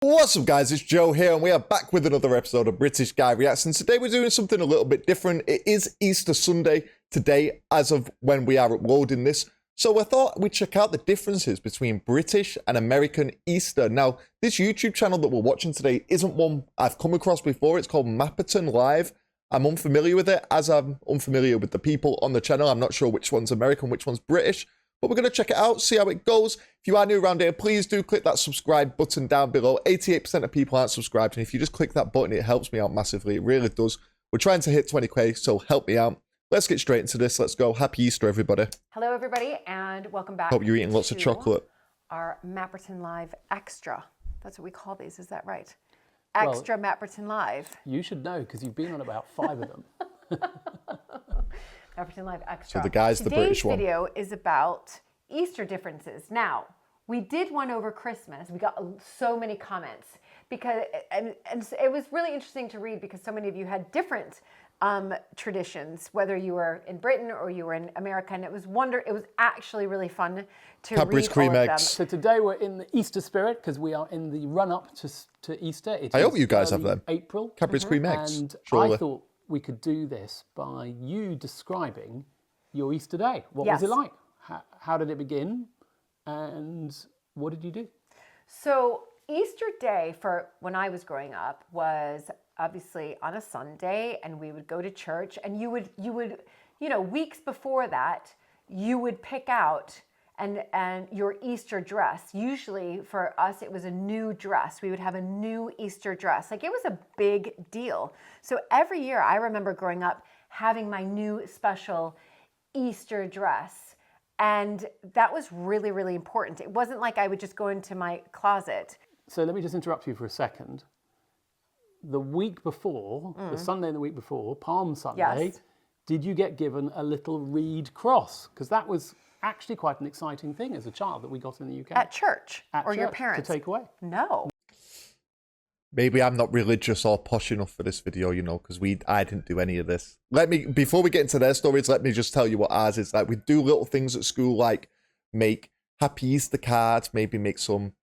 What's up guys, it's Joe here and we are back with another episode of British Guy Reacts, and today we're doing something a little bit different. It is Easter Sunday today as of when we are uploading this, so I thought we'd check out the differences between British and American Easter. Now, this YouTube channel that we're watching today isn't one I've come across before. It's called Mapperton Live. I'm unfamiliar with it, as I'm unfamiliar with the people on the channel. I'm not sure which one's American, which one's British. But we're going to check it out, see how it goes. If you are new around here, please do click that subscribe button down below. 88% of people aren't subscribed, and if you just click that button, it helps me out massively. It really does. We're trying to hit 20k, so help me out. Let's get straight into this. Let's go. Happy Easter, everybody. Hello, everybody, and welcome back. Hope you're eating lots of chocolate. Our Mapperton Live Extra. That's what we call these, is that right? Extra Mapperton Live. You should know, because you've been on about 5 of them. Mapperton Live Extra. So the guy's the British one. Today's video is about Easter differences. Now, we did one over Christmas. We got so many comments because, and it was really interesting to read because so many of you had different traditions, whether you were in Britain or you were in America, and it was actually really fun to Cadbury's read cream all of them. eggs. So today we're in the Easter spirit because we are in the run-up to Easter. I hope you guys have them. April. Cadbury's cream eggs, And surely. I thought we could do this by you describing your Easter day. What Yes. was it like? How did it begin? And what did you do? So Easter Day for when I was growing up was obviously on a Sunday, and we would go to church, and you would, weeks before that, you would pick out and your Easter dress. Usually for us, it was a new dress. We would have a new Easter dress. Like, it was a big deal. So every year I remember growing up having my new special Easter dress. And that was really, really important. It wasn't like I would just go into my closet. So let me just interrupt you for a second. The week before, the Sunday and the week before, Palm Sunday, Yes. did you get given a little reed cross? Because that was actually quite an exciting thing as a child that we got in the UK. At church At or your church parents? to take away. No. Maybe I'm not religious or posh enough for this video, you know, because I didn't do any of this. Before we get into their stories, let me just tell you what ours is. Like, we do little things at school, like make Happy Easter cards, maybe make some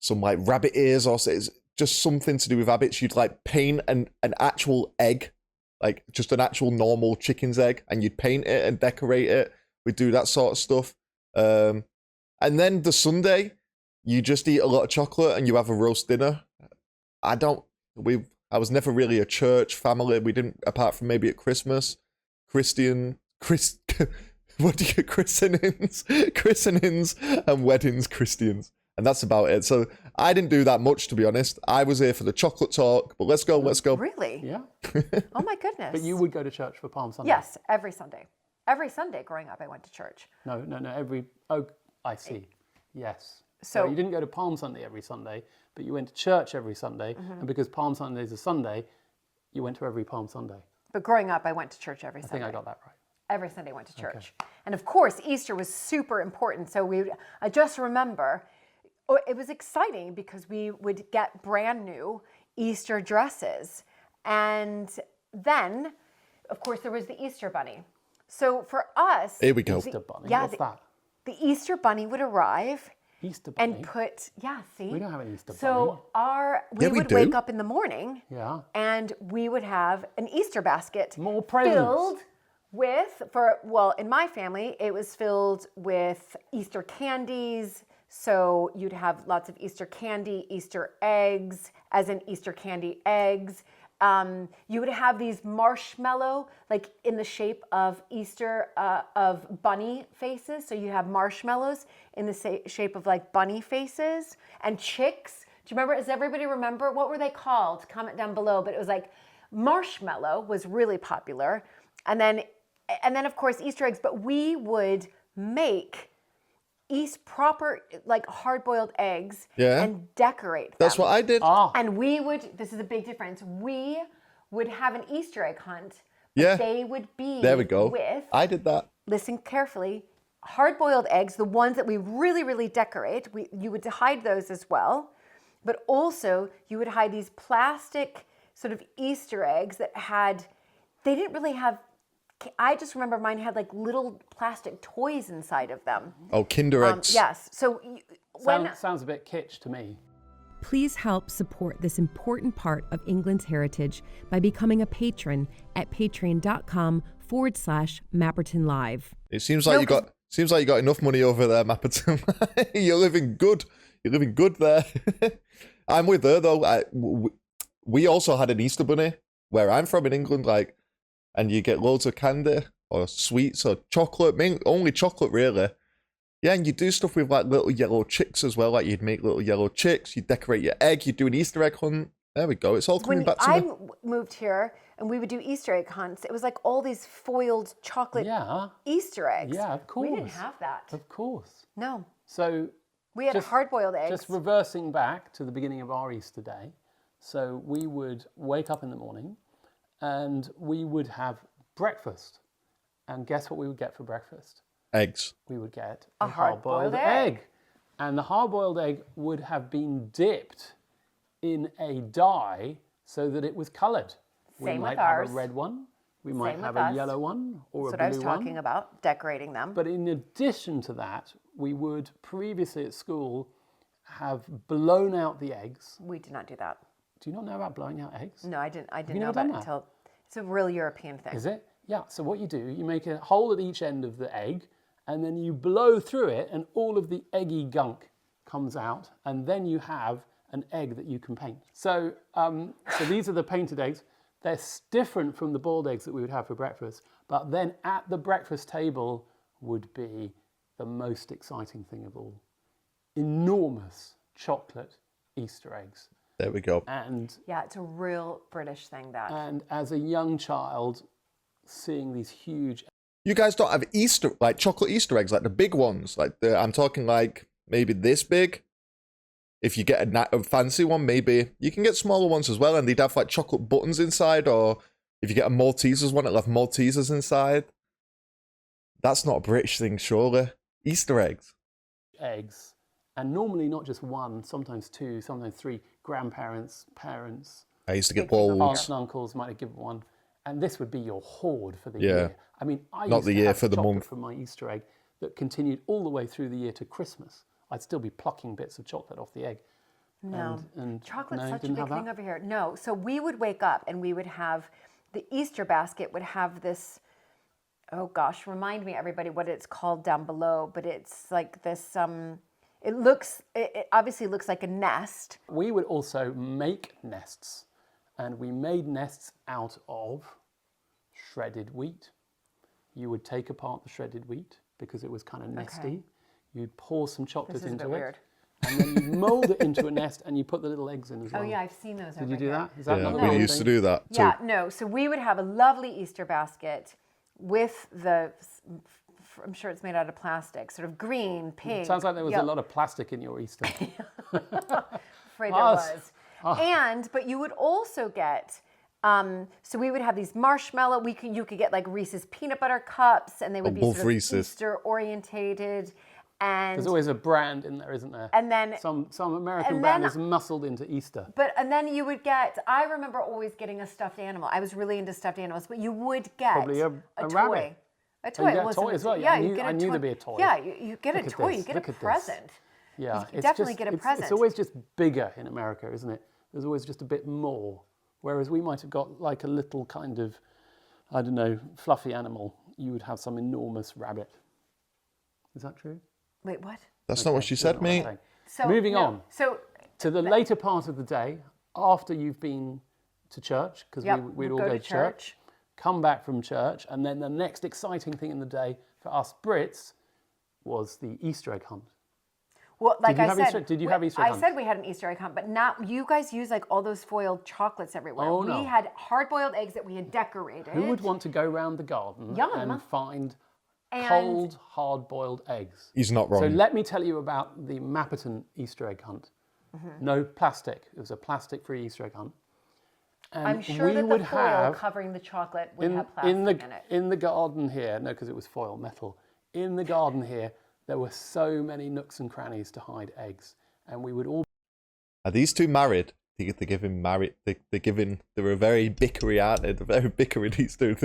like rabbit ears, or it's just something to do with rabbits. You'd like paint an actual egg, like just an actual normal chicken's egg, and you'd paint it and decorate it. We'd do that sort of stuff. And then the Sunday, you just eat a lot of chocolate and you have a roast dinner. I was never really a church family. We didn't, apart from maybe at Christmas, christenings and weddings, Christians. And that's about it. So I didn't do that much, to be honest. I was here for the chocolate talk, but let's go. Really? Yeah. Oh my goodness. But you would go to church for Palm Sunday? Yes, every Sunday. Every Sunday growing up, I went to church. No, oh, I see. Yes. So So you didn't go to Palm Sunday every Sunday, but you went to church every Sunday. And because Palm Sunday is a Sunday, you went to every Palm Sunday. But growing up, I went to church every I Sunday. think I got that right. Every Sunday I went to church. And of course, Easter was super important. So I just remember, it was exciting because we would get brand new Easter dresses. And then, of course, there was the Easter Bunny. So for us... Here we go. Easter Bunny, Yeah, what's that? The Easter Bunny would arrive Easter Bunny? and put... Yeah, see? We don't have an Easter Bunny. So we Yeah, we would do. wake up in the morning Yeah. and we would have an Easter basket More presents. filled with, in my family, it was filled with Easter candies. So you'd have lots of Easter candy, Easter eggs, as in Easter candy eggs. You would have these marshmallow, like in the shape of Easter, of bunny faces. So you have marshmallows in the shape of like bunny faces, and chicks. Do you remember, does everybody remember? What were they called? Comment down below. But it was like marshmallow was really popular. And then of course Easter eggs, but we would make proper like hard-boiled eggs and decorate them. That's what I did. And this is a big difference, we would have an Easter egg hunt. Yeah. They would be There we go. with, I did that. listen carefully, hard-boiled eggs, the ones that we really, really decorate. You would hide those as well. But also you would hide these plastic sort of Easter eggs that they didn't really have I just remember mine had like little plastic toys inside of them. Oh, Kinder eggs. Yes. So Sounds a bit kitsch to me. Please help support this important part of England's heritage by becoming a patron at patreon.com/Mapperton Live. It seems like you got enough money over there, Mapperton. You're living good. You're living good there. I'm with her though. We also had an Easter bunny where I'm from in England, like, and you get loads of candy or sweets or chocolate. Only chocolate really. Yeah, and you do stuff with like little yellow chicks as well. Like you'd make little yellow chicks, you decorate your egg, you do an Easter egg hunt. There we go. It's all coming back to me. When I moved here and we would do Easter egg hunts, it was like all these foiled chocolate Easter eggs. Yeah, of course. We didn't have that. Of course. No. So we had hard-boiled eggs. Just reversing back to the beginning of our Easter day. So we would wake up in the morning and we would have breakfast. And guess what we would get for breakfast? Eggs. We would get a hard-boiled egg. And the hard-boiled egg would have been dipped in a dye so that it was coloured. We might have a red one, we might have a yellow one, or a blue one. That's what I was talking about, decorating them. But in addition to that, we would previously at school have blown out the eggs. We did not do that. Do you not know about blowing out eggs? No, I didn't know about it until, it's a real European thing. Is it? Yeah, so what you do, you make a hole at each end of the egg, and then you blow through it, and all of the eggy gunk comes out, and then you have an egg that you can paint. So, so these are the painted eggs. They're different from the boiled eggs that we would have for breakfast, but then at the breakfast table would be the most exciting thing of all. Enormous chocolate Easter eggs. There we go. And yeah, it's a real British thing, that. And as a young child, seeing these huge... You guys don't have chocolate Easter eggs, like the big ones. I'm talking like maybe this big. If you get a fancy one, maybe you can get smaller ones as well, and they'd have like chocolate buttons inside. Or if you get a Maltesers one, it'll have Maltesers inside. That's not a British thing, surely. Easter eggs. Eggs, and normally not just one, sometimes two, sometimes three. Grandparents, parents. I used to get balls. Aunts and uncles might have given one, and this would be your hoard for the year. I mean, I used to have chocolate from my Easter egg that continued all the way through the year to Christmas. I'd still be plucking bits of chocolate off the egg. No, and chocolate's such a big thing over here. No, so we would wake up and we would have, the Easter basket would have this, oh gosh, remind me everybody what it's called down below, but it's like this, it obviously looks like a nest. We would also make nests, and we made nests out of shredded wheat. You would take apart the shredded wheat because it was kind of nesty. Okay. You'd pour some chocolate into it. Weird. And then you mold it into a nest and you put the little eggs in as well. Oh yeah, I've seen those over here. Did you do that? Is that not we used to do that too. Yeah, no. So we would have a lovely Easter basket with I'm sure it's made out of plastic, sort of green, pink. Sounds like there was a lot of plastic in your Easter. Afraid there was. But you would also get, so we would have these marshmallow, you could get like Reese's peanut butter cups, and they would be sort of Easter orientated. And there's always a brand in there, isn't there? And then some American brand is muscled into Easter. And then you would get, I remember always getting a stuffed animal. I was really into stuffed animals, but you would get probably a toy. Rabbit. A toy. You get a toy as well. Yeah, I knew there'd be a toy. Yeah, you get a toy. You get a present. Yeah, you definitely get a present. It's always just bigger in America, isn't it? There's always just a bit more. Whereas we might have got like a little kind of, I don't know, fluffy animal. You would have some enormous rabbit. Is that true? Wait, what? That's not what she said, mate. So, moving on. So to the later part of the day, after you've been to church, because we'd all go to church, come back from church, and then the next exciting thing in the day for us Brits was the Easter egg hunt. Well, like I said, did you have Easter egg hunt? I said we had an Easter egg hunt, but now you guys use like all those foiled chocolates everywhere. Oh, no. We had hard-boiled eggs that we had decorated. Who would want to go around the garden and find cold, hard-boiled eggs? He's not wrong. So let me tell you about the Mapperton Easter egg hunt. Mm-hmm. No plastic. It was a plastic-free Easter egg hunt. And I'm sure that the foil covering the chocolate would have plastic in it. In the garden here, no, because it was foil, metal. In the garden here, there were so many nooks and crannies to hide eggs, and we would all. Are these two married? They're giving married. They were very bickery, aren't they? They're very bickery. These two.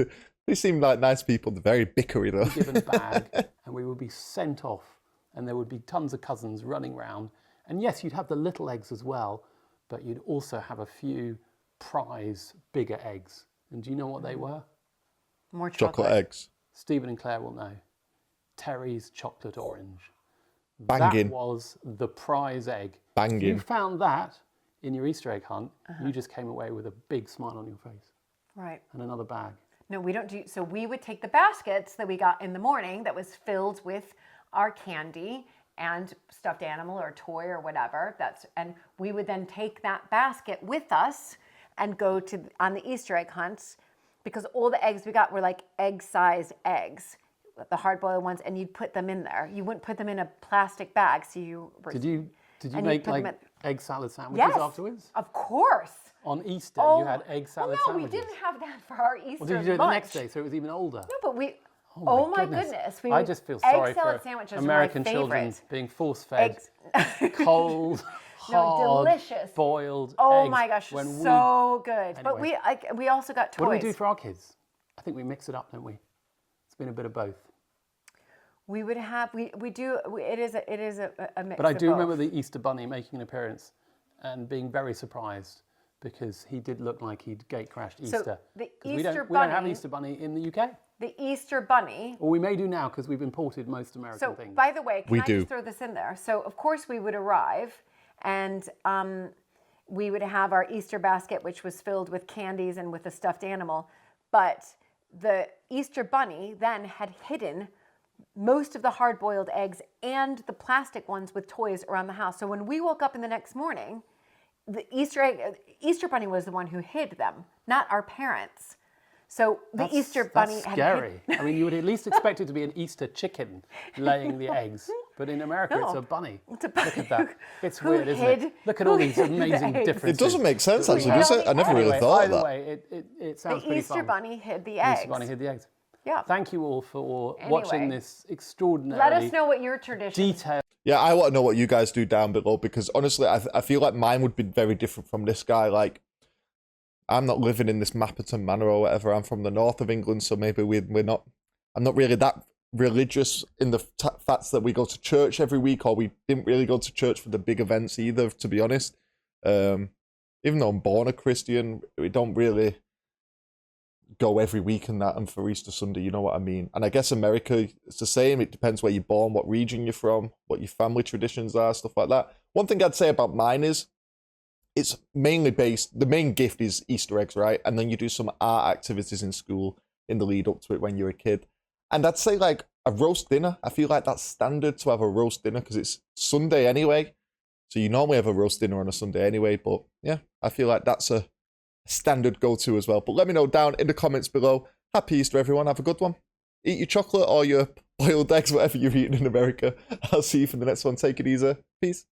They seem like nice people. They're very bickery though. Given a bag, and we would be sent off, and there would be tons of cousins running around. And yes, you'd have the little eggs as well, but you'd also have a few prize bigger eggs. And do you know what they were? More Chocolate eggs. Stephen and Claire will know. Terry's chocolate orange. Banging. That was the prize egg. Banging. If you found that in your Easter egg hunt, you just came away with a big smile on your face Right. and another bag. No, we don't do, so we would take the baskets that we got in the morning that was filled with our candy and stuffed animal or toy or whatever. And we would then take that basket with us and go on the Easter egg hunts, because all the eggs we got were like egg-sized eggs, the hard-boiled ones, and you'd put them in there. You wouldn't put them in a plastic bag, so you were... Did you and make put them like egg salad sandwiches Yes, afterwards? of course. On Easter, Oh, you had egg salad well, no, sandwiches. we didn't have that for our Easter Well, did you do it the lunch. next day so it was even older? No, but we... Oh my goodness. I just feel sorry egg salad for sandwiches American are my children favorite. being force-fed Eggs. cold, hard, delicious. boiled Oh eggs. my gosh, when so good. But Anyway. we also got toys. What do we do for our kids? I think we mix it up, don't we? It's been a bit of both. We would have it is a mix. But I of do both. remember the Easter Bunny making an appearance and being very surprised because he did look like he'd gate crashed So Easter. the 'Cause Easter we don't have Bunny- Easter Bunny in the UK. The Easter Bunny. Or we may do now because we've imported most American So things. by the way, can We I do. just throw this in there? So of course we would arrive, and we would have our Easter basket, which was filled with candies and with a stuffed animal. But the Easter Bunny then had hidden most of the hard-boiled eggs and the plastic ones with toys around the house. So when we woke up in the next morning, the Easter Bunny was the one who hid them, not our parents. So the Easter Bunny That's had scary. I mean, you would at least expect it to be an Easter chicken laying the eggs. But in America, it's No, a bunny. it's a bunny Look at that. It's who weird, isn't it? hid- Look at who all these hid the amazing eggs? differences. It doesn't make sense, actually, hid does all it? the I never really Anyway, thought of either that. way, it sounds The pretty Easter fun. Bunny hid the The eggs. Easter Bunny hid the eggs. Yeah. Thank you all for watching Anyway, this extraordinarily Let us know what your tradition. detailed. Yeah, I want to know what you guys do down below, because honestly, I feel like mine would be very different from this guy. Like, I'm not living in this Mapperton Manor or whatever. I'm from the north of England, so maybe we're not. I'm not really that religious in the fact that we go to church every week, or we didn't really go to church for the big events either, to be honest. Even though I'm born a Christian, we don't really go every week and that, and for Easter Sunday, you know what I mean. And I guess America, it's the same. It depends where you're born, what region you're from, what your family traditions are, stuff like that. One thing I'd say about mine is it's mainly based, the main gift is Easter eggs, right? And then you do some art activities in school in the lead up to it when you're a kid. And I'd say like a roast dinner. I feel like that's standard to have a roast dinner because it's Sunday anyway. So you normally have a roast dinner on a Sunday anyway. But yeah, I feel like that's a standard go-to as well. But let me know down in the comments below. Happy Easter, everyone. Have a good one. Eat your chocolate or your boiled eggs, whatever you're eating in America. I'll see you for the next one. Take it easy. Peace.